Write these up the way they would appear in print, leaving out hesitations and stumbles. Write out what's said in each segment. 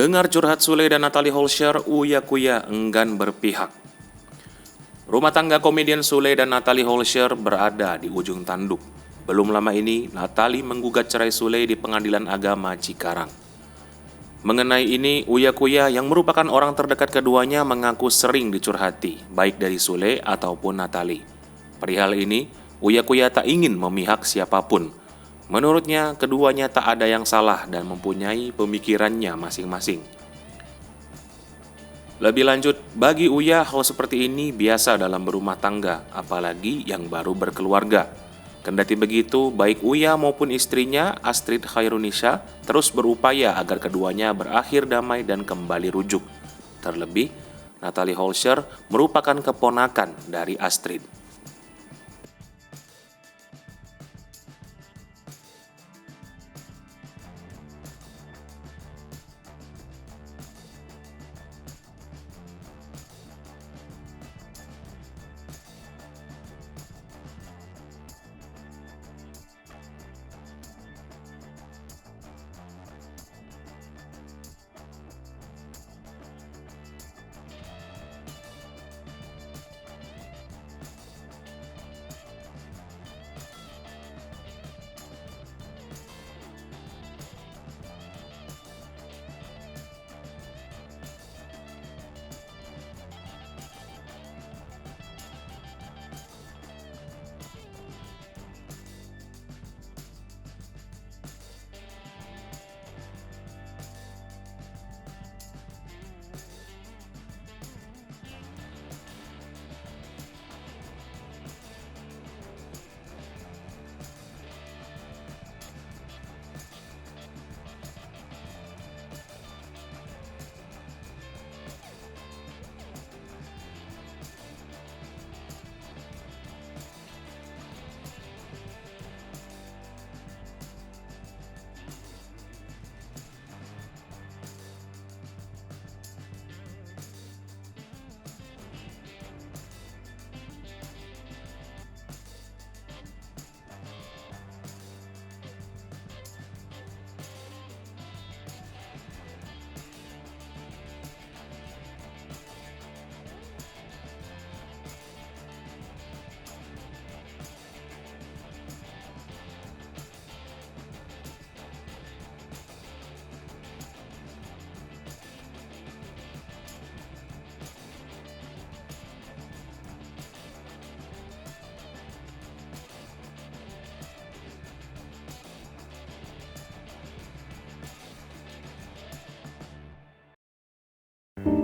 Dengar curhat Sule dan Natalie Holscher, Uya Kuya enggan berpihak. Rumah tangga komedian Sule dan Natalie Holscher berada di ujung tanduk. Belum lama ini, Natalie menggugat cerai Sule di Pengadilan Agama Cikarang. Mengenai ini, Uya Kuya yang merupakan orang terdekat keduanya mengaku sering dicurhati, baik dari Sule ataupun Natalie. Perihal ini, Uya Kuya tak ingin memihak siapapun. Menurutnya, keduanya tak ada yang salah dan mempunyai pemikirannya masing-masing. Lebih lanjut, bagi Uya hal seperti ini biasa dalam berumah tangga, apalagi yang baru berkeluarga. Kendati begitu, baik Uya maupun istrinya, Astrid Khairunisha, terus berupaya agar keduanya berakhir damai dan kembali rujuk. Terlebih, Natalie Holscher merupakan keponakan dari Astrid.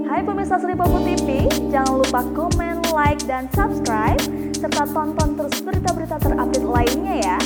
Hai pemirsa Sri Popo TV, jangan lupa komen, like, dan subscribe, serta tonton terus berita-berita terupdate lainnya ya.